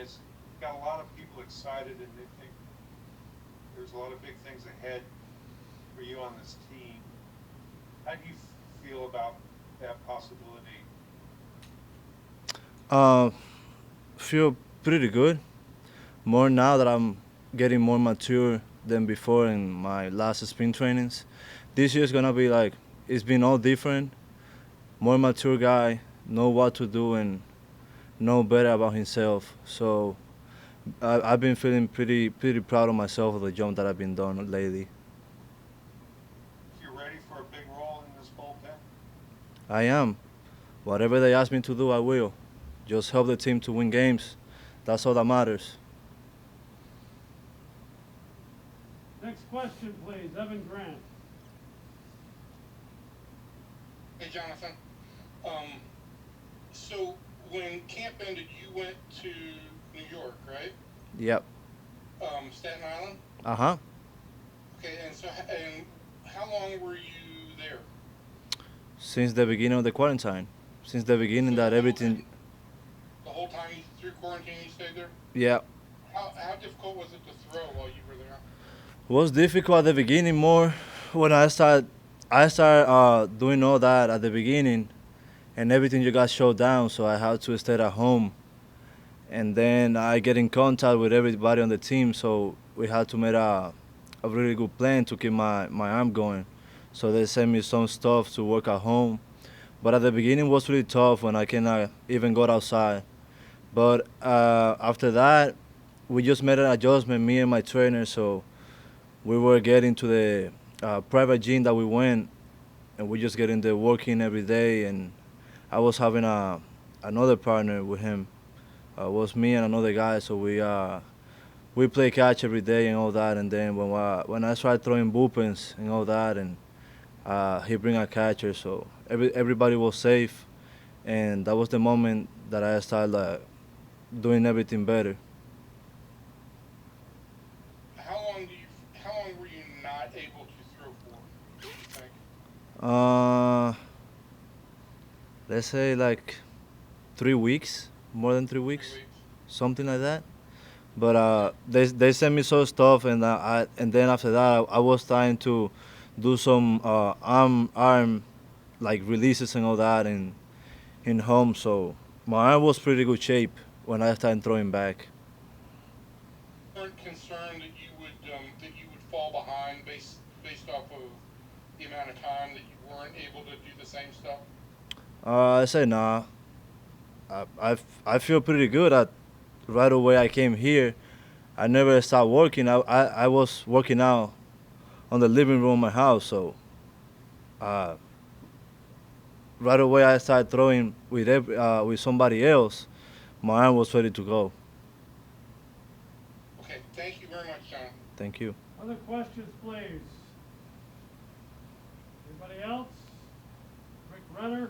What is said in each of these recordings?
Hernandez. Got a lot of people excited, and they think there's a lot of big things ahead for you on this team. How do you feel about that possibility? Uh, feel pretty good. More now that I'm getting more mature than before in my last spring trainings. This year's gonna be like it's been all different. More mature guy, know what to do and know better about himself. So I've been feeling pretty proud of myself of the job that I've been done lately. You're ready for a big role in this bullpen? I am. Whatever they ask me to do, I will. Just help the team to win games. That's all that matters. Next question, please. Evan Grant. Hey, Jonathan. Um, so when camp ended, you went to New York, right? Yep. Staten Island. Uh huh. Okay, and how long were you there? Since the beginning of the quarantine. Since the beginning So that everything. the whole time through quarantine you stayed there. Yeah. How difficult was it to throw while you were there? Was difficult at the beginning more when I started doing all that at the beginning and everything you got shut down, so I had to stay at home. And then I get in contact with everybody on the team, so we had to make a really good plan to keep my arm going. So they sent me some stuff to work at home. But at the beginning was really tough when I cannot even go outside. But after that, we just made an adjustment, me and my trainer, so we were getting to the private gym that we went, and we just getting there working every day. And I was having another partner with him. It was me and another guy, so we play catch every day and all that. And then when I started throwing bullpens and all that, and he bring a catcher, so everybody was safe, and that was the moment that I started doing everything better. How long do you? How long were you not able to throw for? Do you think? Uh, let's say like 3 weeks, more than three Three weeks, weeks. something like that. But Okay. they sent me some stuff, and and then after that I was trying to do some arm like releases and all that in home. So my arm was pretty good shape when I started throwing back. Weren't concerned that you would fall behind based off of the amount of time that you weren't able to do the same stuff. I said nah. I feel pretty good at right away I came here. I never stopped working. I was working out on the living room of my house. So uh, right away I started throwing with somebody else. My arm was ready to go. Okay. Thank you very much, Jonathan. Thank you. Other questions, please. Anybody else? Rick Renner.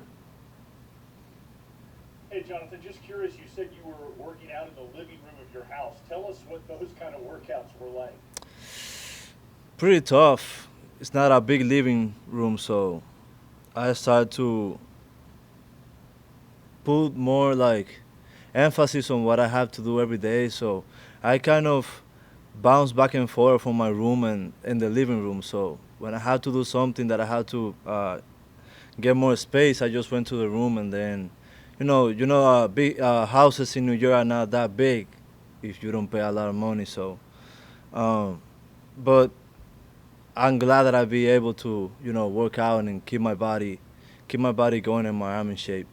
Hey, Jonathan, just curious, you said you were working out in the living room of your house. Tell us what those kind of workouts were like. Pretty tough. It's not a big living room, so I started to put more like emphasis on what I have to do every day. So I kind of bounce back and forth from my room and in the living room. So when I had to do something that I had to get more space, I just went to the room. And then, big houses in New York are not that big if you don't pay a lot of money. So, um, but I'm glad that I be able to, work out and keep my body going and my arm in shape.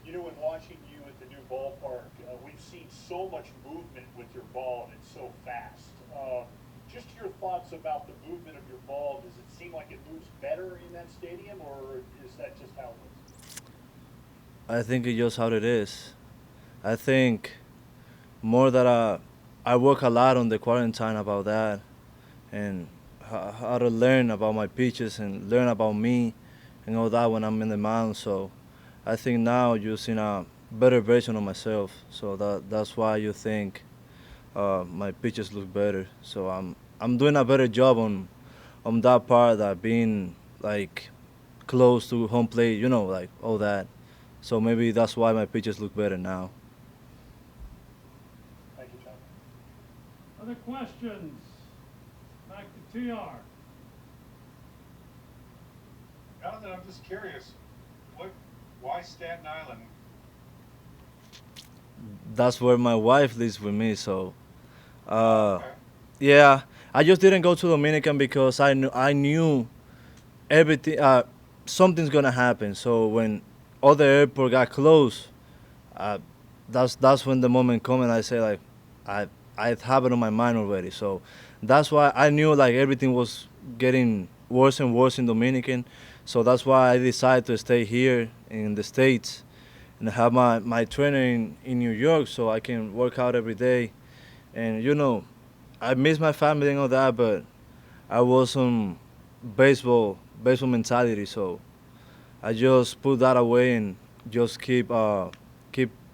In watching you at the new ballpark, we've seen so much movement with your ball, and it's so fast. Just your thoughts about the movement of your ball. Does it seem like it moves better in that stadium, or is that just how it looks? I think it's just how it is. I think more that I work a lot on the quarantine about that and how to learn about my pitches and learn about me and all that when I'm in the mound. So I think now using a better version of myself. So that's why you think my pitches look better. So I'm doing a better job on that part that being like close to home plate, like all that. So maybe that's why my pitches look better now. Other questions? Back to TR. Jonathan, I'm just curious, why Staten Island? That's where my wife lives with me. So, uh, Okay. yeah, I just didn't go to Dominican because I knew everything. Something's gonna happen. So when all the airport got closed, uh, that's when the moment come and I say like, I I have it on my mind already. So that's why I knew like everything was getting worse and worse in Dominican. So that's why I decided to stay here in the States and have my trainer in New York so I can work out every day. And I miss my family and all that, but I was on baseball mentality, so I just put that away and just keep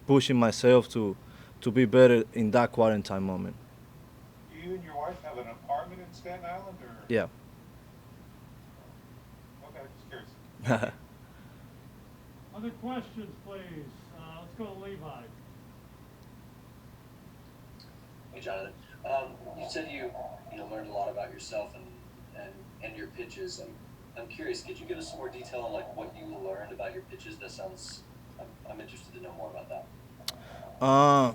pushing myself to be better in that quarantine moment. Do you and your wife have an apartment in Staten Island, or? Yeah. Okay, just curious. Other questions, please? Let's go to Levi. Hey, Jonathan. You said you learned a lot about yourself and your pitches. I'm curious. Could you give us some more detail on like what you learned about your pitches? That sounds. I'm interested to know more about that. Uh,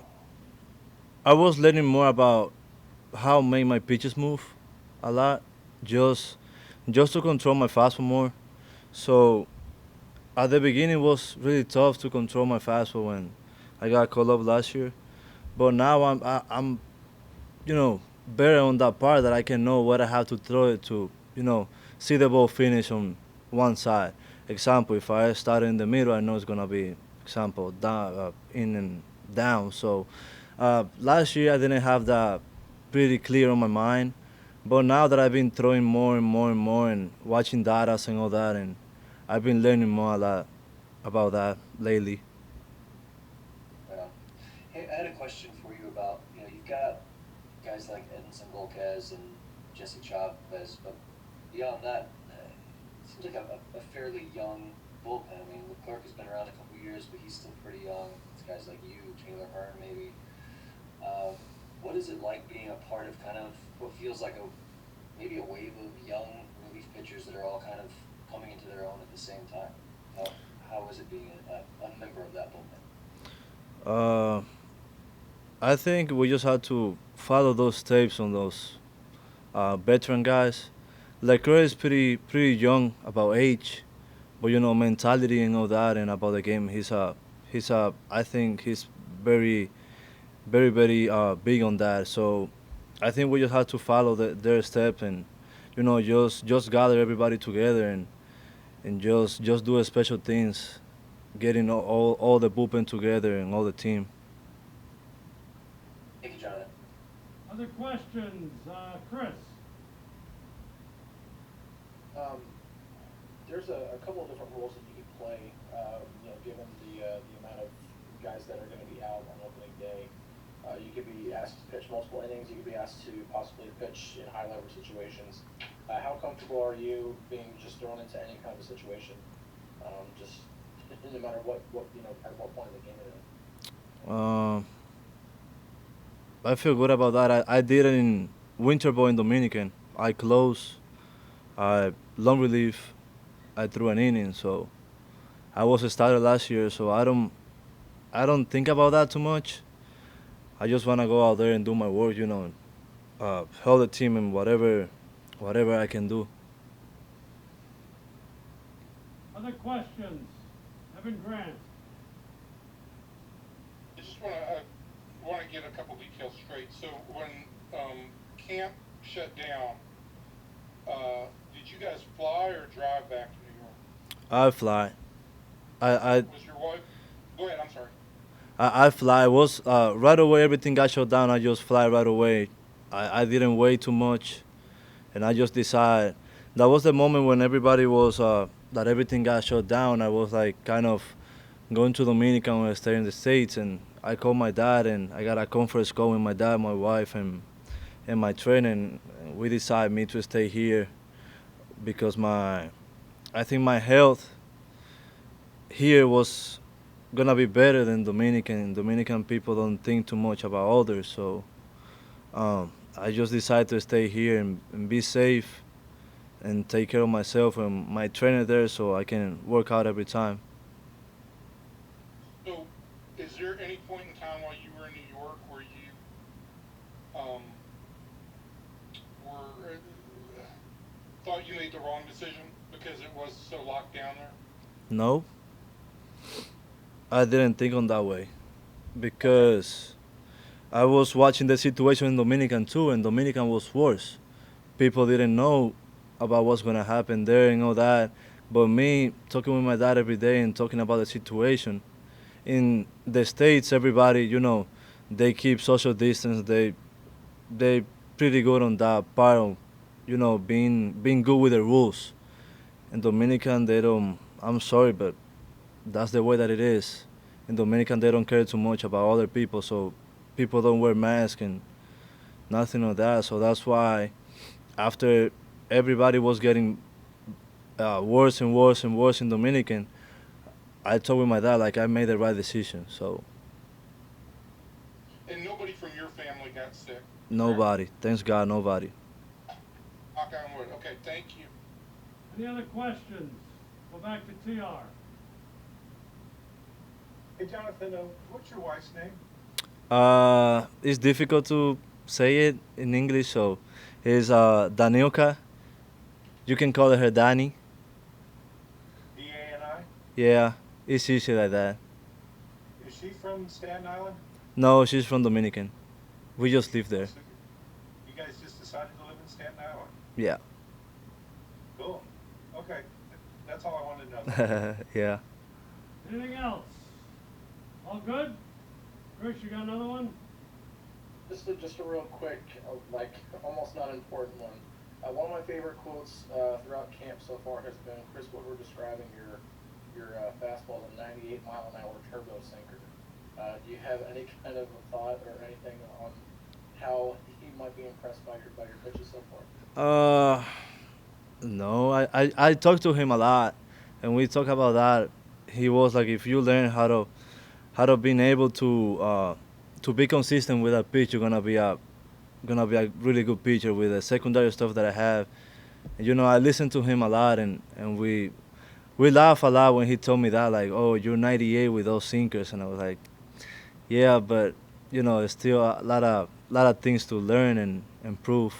I was learning more about how make my pitches move a lot, just just to control my fastball more. So at the beginning, it was really tough to control my fastball when I got called up last year. But now I'm better on that part that I can know what I have to throw it to, see the ball finish on one side. Example, if I start in the middle, I know it's gonna be example down, in and down. So last year I didn't have that pretty clear on my mind, but now that I've been throwing more and more and more and watching data and all that, and I've been learning more a lot about that lately. Right on. Hey, I had a question for you about you've got guys like Edinson Volquez and Jesse Chavez, but beyond that, it seems like a fairly young bullpen. I mean, Leclerc has been around a couple years, but he's still pretty young. It's guys like you, Taylor Hearn, maybe. Uh, what is it like being a part of kind of what feels like maybe a wave of young relief pitchers that are all kind of coming into their own at the same time? How is it being a member of that bullpen? Uh, I think we just had to follow those tapes on those veteran guys. Leclerc is pretty young about age, but mentality and all that, and about the game, he's I think he's very very big on that. So I think we just have to follow their step and just gather everybody together and just do special things, getting all the bullpen together and all the team. Thank you, Jonathan. Other questions? Chris. Um, there's a couple of different roles that you can play, given the amount of guys that are going to be out on opening day. You could be asked to pitch multiple innings. You could be asked to possibly pitch in high leverage situations. How comfortable are you being just thrown into any kind of a situation? Just no matter what at what point of the game it is. I feel good about that. I did it in winter ball in Dominican. I close, I long relief, I threw an inning. So I was a starter last year. So I don't think about that too much. I just wanna go out there and do my work. Help the team in whatever I can do. Other questions? Evan Grant. I just want to get a couple details straight. So when camp shut down, did you guys fly or drive back to New York? I fly. I Was your wife? Go ahead. I'm sorry. I fly. It was right away. Everything got shut down. I just fly right away. I didn't wait too much, and I just decided. That was the moment when everybody was that everything got shut down. I was like kind of going to Dominican when I stayed in the States, and I called my dad, and I got a conference call with my dad, my wife, and my trainer. And we decided me to stay here because I think my health here was gonna be better than Dominican. Dominican people don't think too much about others, so I just decided to stay here and be safe and take care of myself and my trainer there so I can work out every time. So, is there any point in time while you were in New York where you were thought you made the wrong decision because it was so locked down there? No, I didn't think on that way because I was watching the situation in Dominican too, and Dominican was worse. People didn't know about what's gonna happen there and all that. But me talking with my dad every day and talking about the situation in the states, everybody, they keep social distance. They pretty good on that part of, being good with the rules. In Dominican, they don't. I'm sorry, but that's the way that it is. In Dominican, they don't care too much about other people, so people don't wear masks and nothing of that. So that's why after everybody was getting worse and worse and worse in Dominican, I told with my dad like I made the right decision. So And nobody from your family got sick. nobody, thanks God, nobody. Knock on wood. Okay, thank you. Any other questions? Go back to TR. Hey, Jonathan, what's your wife's name? It's difficult to say it in English, so it's Danielka. You can call her Dani. D-A-N-I? Yeah, it's easy like that. Is she from Staten Island? No, she's from Dominican. We just live there. So you guys just decided to live in Staten Island? Yeah. Cool. Okay. That's all I wanted to know. Yeah. Anything else? All good? Chris, you got another one? Just a real quick, like almost not important one. One of my favorite quotes throughout camp so far has been Chris Woodward describing your fastball as a 98-mile-an-hour turbo sinker. Do you have any kind of a thought or anything on how he might be impressed by your pitches so far? No, I talked to him a lot, and we talk about that. He was like, if you learn how to being able to be consistent with a pitch, you're gonna be a really good pitcher with the secondary stuff that I have. And, I listened to him a lot, and we laugh a lot when he told me that, like, oh, you're 98 with those sinkers, and I was like, yeah, but it's still a lot of things to learn and improve.